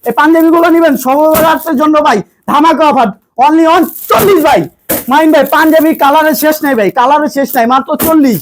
এই পাঞ্জাবি গুলো নিবেন সবার জন্য ভাই ধামাকা অফার অনলি অন 40 ভাই। মাইন ভাই পাঞ্জাবি কালারের শেষ নাই ভাই, কালারের শেষ নাই, মাত্র 40।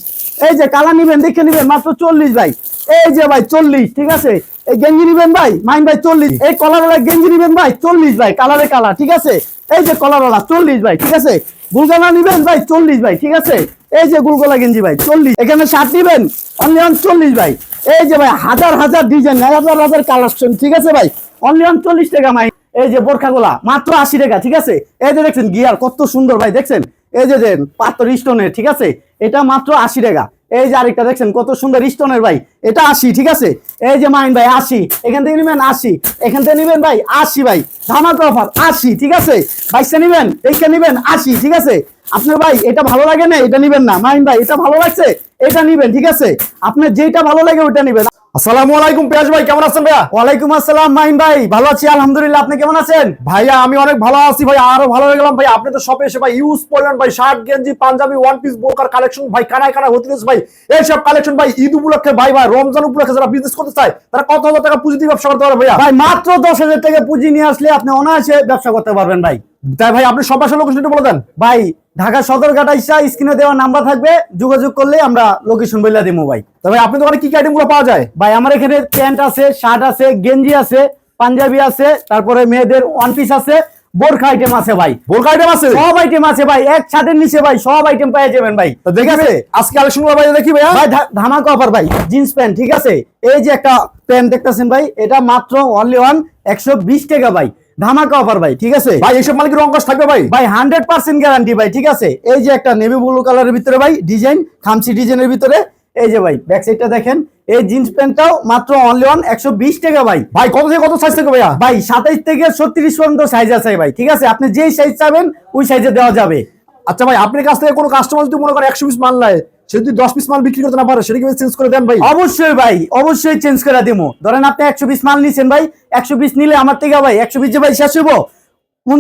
এই যে কালার নিবেন দেখে নিবেন মাত্র 40 ভাই। এই যে ভাই 40, ঠিক আছে। এই গেঞ্জি নিবেন ভাই মাইন ভাই 40। এই কলারওয়ালা গেঞ্জি নিবেন ভাই 40 ভাই, কালারে কালার, ঠিক আছে। এই যে কলারওয়ালা 40 ভাই, ঠিক আছে। গুলগলা নিবেন ভাই 40 ভাই, ঠিক আছে। এই যে গুলগলা গেঞ্জি ভাই 40। এখানে শার্ট নিবেন অনলি অন 40 ভাই। এই যে ভাই হাজার হাজার ডিজাইন, হাজার হাজার কালেকশন, ঠিক আছে ভাই, অনলি অন 40 টাকা মাই। এই যে বোরখাগুলা মাত্র 80 টাকা, ঠিক আছে। এই যে দেখছেন গিয়ার কত সুন্দর ভাই, দেখছেন। এই যে দেন পাথর স্টোনের, ঠিক আছে, এটা মাত্র 80 টাকা। এই যে আরেকটা দেখছেন কত সুন্দর স্টোনের ভাই, এটা 80, ঠিক আছে। এই যে মাইন ভাই 80, এখান থেকে নিবেন 80, এখান থেকে নিবেন ভাই 80 ভাই, ধামাকা অফার 80, ঠিক আছে। বাইকটা নিবেন এইটা নিবেন 80, ঠিক আছে। আপনার ভাই এটা ভালো লাগে না এটা নিবেন না, মাইন ভাই এটা ভালো লাগছে এটা নিবেন, ঠিক আছে। আপনার যেটা ভালো লাগে ওটা নিবেন। আসসালামু আলাইকুম পিয়াস ভাই, কেমন আছেন ভাইয়া? ওয়ালাইকুম আসসালাম মাইন ভাই, ভালো আছি আলহামদুলিল্লাহ, আপনি কেমন আছেন? ভাইয়া আমি অনেক ভালো আছি ভাই, আরো ভালো হয়ে গেলাম ভাই। আপনি তো শপে এসে ভাই ইউজ পরিমাণ ভাই শার্ট গেঞ্জি পাঞ্জাবি ওয়ান পিস বোরকার কালেকশন ভাই কানায় কানায় হতে গেছে ভাই। এইসব কালেকশন ভাই ঈদ উপলক্ষে ভাই ভাই রমজান উপলক্ষে যারা বিজনেস করতে চায় তারা কত হাজার টাকা পুঁজি দিয়ে ব্যবসা করতে পারে ভাইয়া? ভাই মাত্র 10,000 টাকা পুঁজি নিয়ে আসলে আপনি অনায়াসে ব্যবসা করতে পারবেন ভাই। তাই ভাই আপনি সব আসলে লোকেশন বলে দেন। ভাই ঢাকা সদরঘাট আইসা স্ক্রিনে দেওয়া নাম্বার থাকবে, যোগাযোগ করলে আমরা লোকেশন বলে দেবো ভাই। তো ভাই আপনি দোকানে কি কি আইটেম গুলো পাওয়া যায়? ভাই আমার এখানে প্যান্ট আছে, শার্ট আছে, গেঞ্জি আছে, পাঞ্জাবি আছে, তারপরে মেয়েদের ওয়ান পিস আছে, বোরখা আইটেম আছে ভাই, বোরকা আইটেম আছে, সব আইটেম আছে ভাই, এক ছাদের নিচে ভাই সব আইটেম পেয়ে যাবেন ভাই। তো দেখি ভাই আজকে কালেকশন গুলো ভাই দেখি ভাইয়া। ভাই ধামাকা অফার ভাই, জিন্স প্যান্ট, ঠিক আছে। এই যে একটা প্যান্ট দেখতেছেন ভাই, এটা মাত্র অনলি ওয়ান 120 টাকা ভাই, ধামাকা অফার ভাই, ঠিক আছে। ভাই এইসব মাল কি রং কস থাকবে ভাই? ভাই 100% গ্যারান্টি ভাই, ঠিক আছে। এই যে একটা নেভি ব্লু কালারের ভিতরে ভাই ডিজাইন, খামচি ডিজাইনের ভিতরে। এই যে ভাই ব্যাক সাইডটা দেখেন, এই জিন্স প্যান্টটাও মাত্র অনলি ওয়ান 120 টাকা ভাই। ভাই কত থেকে কত সাইজ থাকবে ভাইয়া? ভাই 27 থেকে 36 পর্যন্ত সাইজ আছে ভাই, ঠিক আছে। আপনি যেই সাইজ চাবেন ওই সাইজে দেওয়া যাবে। আচ্ছা ভাই আপনার কাছ থেকে কোনো কাস্টমার যদি মনে করে 100 পিস মাল নেয়, সে যদি 10 পিস মাল বিক্রি করতে না পারে সেটা কি চেঞ্জ করে দেন ভাই? অবশ্যই ভাই, অবশ্যই চেঞ্জ করে দিমু। ধরেন আপনি 120 মাল নিছেন ভাই, 120 নিলে আমার থেকে ভাই 120 যে ভাই শেষ হইব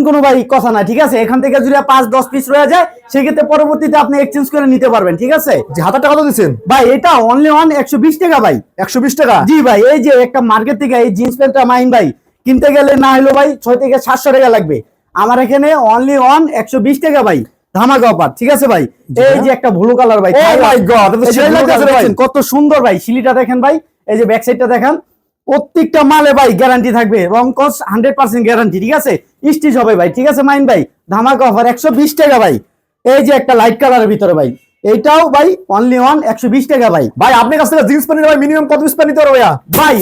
কোনো ভাই কথা না, ঠিক আছে। এখান থেকে যদি 5-10 পিস রয়ে যায় সেক্ষেত্রে পরবর্তীতে আপনি এক্সচেঞ্জ করে নিতে পারবেন, ঠিক আছে। যে হাজার টাকা কত দিচ্ছেন ভাই এটা অনলি ওয়ান 120 টাকা ভাই। 120 টাকা? জি ভাই। এই যে একটা মার্কেট থেকে এই জিন্স প্যান্টটা মাইন ভাই কিনতে গেলে না হলো ভাই 6 থেকে 700 টাকা লাগবে, আমার এখানে অনলি ওয়ান 120 টাকা ভাই, ধামাকা অফার, ঠিক আছে ভাই। এই যে একটা ব্লু কালার ভাই, ও মাই গড কত সুন্দর ভাই, সিলিটা দেখেন ভাই, এই যে ব্যাক সাইডটা দেখেন, প্রত্যেকটা মালে ভাই গ্যারান্টি থাকবে, রং কস 100% গ্যারান্টি, ঠিক আছে। স্টিচ হবে ভাই, ঠিক আছে। মাইন ভাই ধামাকা অফার 120 টাকা ভাই। এই যে একটা লাইট কালারের ভিতরে ভাই, এইটাও ভাই অনলি ওয়ান 120 টাকা ভাই। ভাই আপনার কাছ থেকে জিন্স প্যান্ট ভাই মিনিমাম কত পিস প্যান্ট নিতে হবে ভাইয়া? ভাই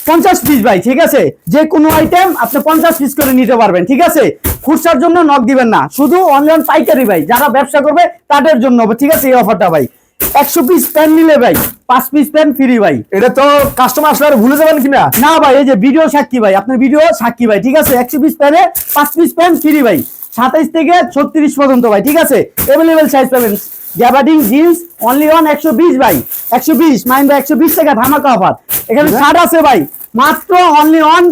50 পিস ভাই, ঠিক আছে। যে কোনো আইটেম আপনি 50 পিস করে নিতে পারবেন, ঠিক আছে। খুচরার জন্য নক দিবেন না, শুধু অনলাইন পাইকারি ভাই, যারা ব্যবসা করবে তাদের জন্য, ঠিক আছে, এই অফারটা ভাই। 100 পিস প্যান্ট নিলে ভাই 5 পিস প্যান্ট ফ্রি ভাই। এটা তো কাস্টমার আসলে ভুলে যাবেন কিনা? না ভাই, এই যে ভিডিও সাক্ষী ভাই, আপনার ভিডিও সাক্ষী ভাই, ঠিক আছে। 100 পিস প্যান্টে 5 পিস প্যান্ট ফ্রি ভাই, 27 থেকে 36 পর্যন্ত ভাই, ঠিক আছে। अवेलेबल সাইজ পাবেন। গ্যাবার্ডিং জিন্স অনলি ওয়ান 120 ভাই, 120 মাইন ভাই 120 টাকা, ধামাকা অফার। এখানে শার্ট আছে ভাই মাত্র অনলি ওয়ান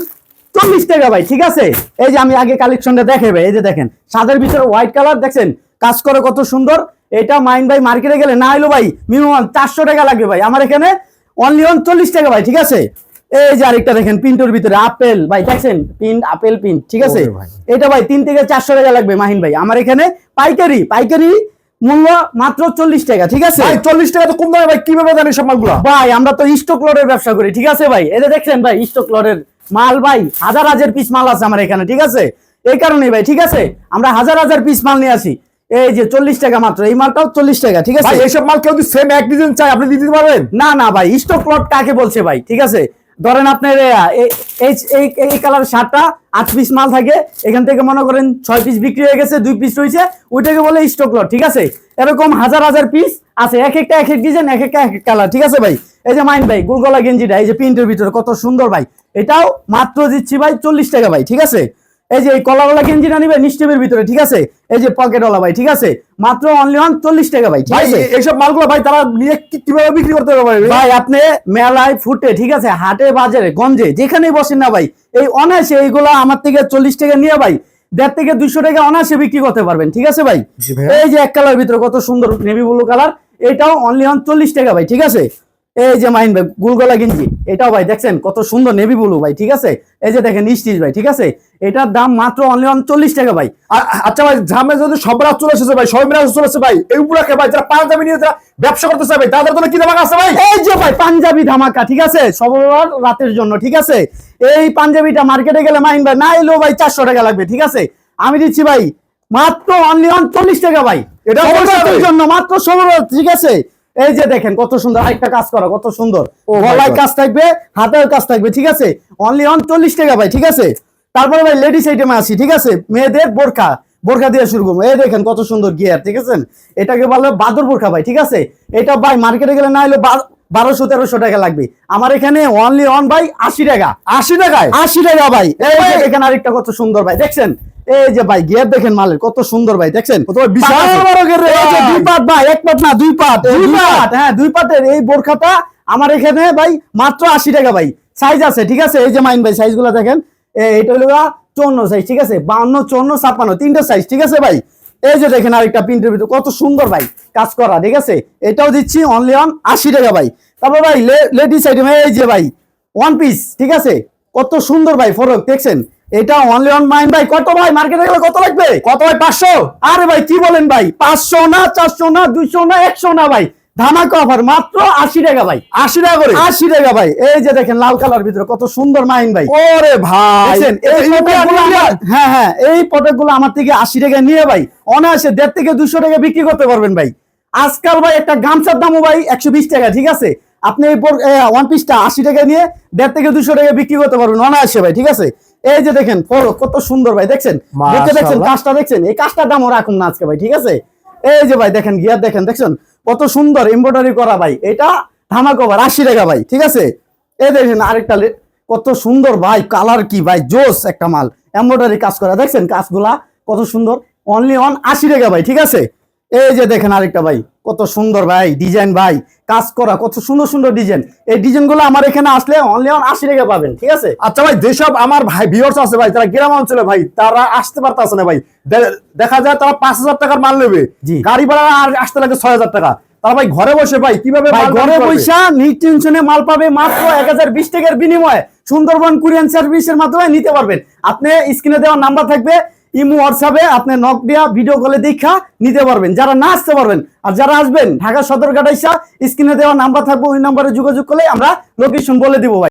40 টাকা ভাই, ঠিক আছে। এই যে আমি আগে কালেকশনটা দেখে ভাই, এই যে দেখেন সাদের ভিতরে হোয়াইট কালার দেখছেন, কাজ করে কত সুন্দর। এটা মাইন ভাই মার্কেটে গেলে না হলো ভাই মিনিমাম 400 টাকা লাগবে ভাই, আমার এখানে অনলি ওয়ান 40 টাকা ভাই, ঠিক আছে। এই যে আরেকটা দেখেন প্রিন্টের ভিতরে আপেল ভাই, দেখছেন প্রিন্ট, আপেল প্রিন্ট, ঠিক আছে। এটা ভাই 3 থেকে 400 টাকা লাগবে মাহিন ভাই, আমার এখানে পাইকারি মূল্য মাত্র 40 টাকা, ঠিক আছে। ভাই 40 টাকা তো কম দামে ভাই, কিভাবে জানেন সব মালগুলো? ভাই আমরা তো স্টক লটের ব্যবসা করি, ঠিক আছে ভাই। এই যে দেখছেন ভাই স্টক লটের মাল ভাই, হাজার হাজার পিস মাল আছে আমার এখানে, ঠিক আছে। এই কারণে ভাই, ঠিক আছে, আমরা হাজার হাজার পিস মাল নিয়ে আসি। এই যে 40 টাকা মাত্র, এই মালটাও 40 টাকা, ঠিক আছে। ভাই এইসব মাল কেউ যদি সেম এক ডিজাইন চাই আপনি দিতে পারবেন? না না ভাই, স্টক লট কাকে বলছে ভাই, ঠিক আছে। ধরেন আপনার এই কালার শার্টটা 8 পিস মাল থাকে, এখান থেকে মনে করেন 6 পিস বিক্রি হয়ে গেছে, 2 পিস রয়েছে, ওইটাকে বলে স্টক লট, ঠিক আছে। এরকম হাজার হাজার পিস আছে, এক একটা এক এক ডিজাইন, এক একটা এক এক কালার, ঠিক আছে ভাই। এই যে মাইন ভাই গুলগলা গেঞ্জিটা, এই যে প্রিন্টের ভিতরে কত সুন্দর ভাই, এটাও মাত্র দিচ্ছি ভাই 40 টাকা ভাই, ঠিক আছে। এই যে এই কলাওয়ালা গেঞ্জিটা নিবে নিস্টেপের ভিতরে, ঠিক আছে। এই যে পকেটওয়ালা ভাই, ঠিক আছে, মাত্র অনলি ওয়ান 40 টাকা ভাই, ঠিক আছে। এইসব মালগুলো ভাই তারা নিয়ে কিভাবে বিক্রি করতে হবে ভাই আপনি মেলায় ফুটে, ঠিক আছে, হাটে বাজারে গঞ্জে যেখানেই বসেন না ভাই, এই অনায়াসে এইগুলা আমার থেকে 40 টাকা নিয়ে ভাই 150 থেকে 200 টাকা অনায়াসে বিক্রি করতে পারবেন, ঠিক আছে ভাই। এই যে এক কালার ভিতরে কত সুন্দর নেভি ব্লু কালার, এটাও অনলি অন 40 টাকা ভাই, ঠিক আছে। এই যে মাইন ভাই গুলগলা গেঞ্জি, এটাও ভাই দেখছেন কত সুন্দর নেভি ব্লু ভাই, ঠিক আছে। এই যে দেখেন স্টিচ ভাই, ঠিক আছে। এটার দাম মাত্র অনলি 40 টাকা ভাই। আচ্ছা ভাই, ঝামে যদি সব রাত চলে এসেছে ভাই, সবাই মিলে চলে এসেছে ভাই, এই উপলক্ষে ভাই যারা পাঞ্জাবি নিয়ে যারা ব্যবসা করতে চায় ভাই, তাদের জন্য কি ধামাকা আছে ভাই? এই যে ভাই পাঞ্জাবি ধামাকা, ঠিক আছে, সবার রাতের জন্য, ঠিক আছে। এই পাঞ্জাবিটা মার্কেটে গেলে মাইন ভাই না এলেও ভাই 400 টাকা লাগবে, ঠিক আছে। আমি দিচ্ছি ভাই মাত্র অনলি 40 টাকা ভাই। এটা সবার অবশ্যই রাতের ভাই। জন্য মাত্র সবার রাত, ঠিক আছে। এই যে দেখেন কত সুন্দর আরেকটা কাজ করা, কত সুন্দর Oh my গলায় God. কাজ থাকবে, হাতের কাজ থাকবে, ঠিক আছে। অনলি 40 টাকা ভাই, ঠিক আছে। তারপরে ভাই লেডিস আইটেমে আসি, ঠিক আছে। মেয়েদের বোরখা, বোরখা দিয়ে শুরু করবো। এই দেখেন কত সুন্দর গিয়ার, ঠিক আছে। এটাকে বলে বাদর বোরখা ভাই, ঠিক আছে। এটা ভাই মার্কেটে গেলে না হলে 1200-1300 টাকা লাগবে। আমার এখানে অনলি ভাই 80 টাকা। 80 টাকায়? 80 টাকা ভাই। এই যে দেখেন আরেকটা কত সুন্দর ভাই, দেখছেন। এই যে ভাই গিয়ার দেখেন মালের কত সুন্দর ভাই, দেখছেন। ও তো ভাই বিশাল বড় গের রে এই যে ভাই। দুই পাট ভাই, এক পাট না দুই পাট, এই দুই দুই পাট? পাট, হ্যাঁ দুই পাটের এই বোরখাটা আমার এখানে ভাই মাত্র 80 টাকা ভাই। সাইজ আছে, ঠিক আছে। এই যে মাইন ভাই সাইজ গুলা দেখেন, এটা হলো 54 সাইজ, ঠিক আছে। 52, 54, 56 তিনটা সাইজ, ঠিক আছে ভাই। এই যে দেখেন আরেকটা প্রিন্টের ভিতর কত সুন্দর ভাই কাজ করা, ঠিক আছে। এটাও দিচ্ছি অনলি 80 টাকা ভাই। তারপর ভাই লেডিস আইটেম, এই যে ভাই ওয়ান পিস, ঠিক আছে। কত সুন্দর ভাই ফরক, দেখছেন। এটা অনলি মাইন ভাই কত ভাই মার্কেটে গেলে কত লাগবে? কত ভাই? 500? আরে ভাই কি বলেন ভাই, 500 না, 400 না, 200 না, 100 না ভাই, ধামাকা অফার মাত্র 80 টাকা ভাই। 80 টাকা করে? 80 টাকা ভাই। এই যে দেখেন লাল কালার ভিতরে কত সুন্দর মাইন ভাই, ওরে ভাই, দেখছেন। এই প্রোডাক্টগুলো হ্যাঁ হ্যাঁ, এই প্রোডাক্টগুলো আমার থেকে 80 টাকা নিয়ে ভাই অনায়াসে 150 থেকে 200 টাকা বিক্রি করতে পারবেন ভাই। আজকাল ভাই একটা গামছার দামও ভাই 120 টাকা, ঠিক আছে। আপনি এই ওয়ান পিসটা 80 টাকা নিয়ে 150 থেকে 200 টাকা বিক্রি করতে পারবেন অনায়াসে ভাই, ঠিক আছে। এই যে দেখেন ফরক কত সুন্দর ভাই, দেখছেন। দেখে দেখছেন মাশাআল্লাহ। কাজটা, দেখছেন। এই কাজটার দামও রাখুন না আজকে ভাই, ঠিক আছে। এই যে ভাই দেখেন গিয়ার দেখেন, দেখছেন কত সুন্দর এমব্রয়ডারি করা ভাই। এটা ধামাকা অফার 80 টাকা ভাই, ঠিক আছে। এই দেখেন আরেকটা কত সুন্দর ভাই, কালার কি ভাই জোস একটা মাল, এমব্রয়ডারি কাজ করা, দেখছেন কাজগুলা কত সুন্দর। অনলি 80 টাকা ভাই, ঠিক আছে। এই যে দেখেন আরেকটা ভাই কত সুন্দর ভাই ডিজাইন ভাই, কাজ করা কত সুন্দর সুন্দর ডিজাইন। এই ডিজাইন গুলো আমার এখানে আসলে অনলি 80 টাকা পাবেন, ঠিক আছে। আচ্ছা ভাই, যেসব আমার ভাই ভিউয়ার্স আছে ভাই, তারা গ্রাম অঞ্চলে ভাই, তারা আসতে পারতেছে না ভাই। দেখা যায় তারা 5000 টাকার মাল নেবে, জি। গাড়ি ভাড়া আর আসতে লাগে 6000 টাকা। তারা ভাই ঘরে বসে ভাই কিভাবে ভাই মাল ঘরে বিক্রি করবে? পয়সা নির্টেনশনে মাল পাবে মাত্র 1020 টাকার বিনিময়ে সুন্দরবন কুরিয়ান সার্ভিসের মাধ্যমে নিতে পারবেন। আপনি স্ক্রিনে দেওয়া নাম্বার থাকবে, ইমো হোয়াটসঅ্যাপে আপনি নক দিয়া ভিডিও কলে দেখা নিতে পারবেন, যারা না আসতে পারবেন। আর যারা আসবেন ঢাকা সদরঘাট আইসা স্ক্রিনে দেওয়া নাম্বার থাকবে, ওই নাম্বারে যোগাযোগ করলে আমরা লোকেশন বলে দিব ভাই।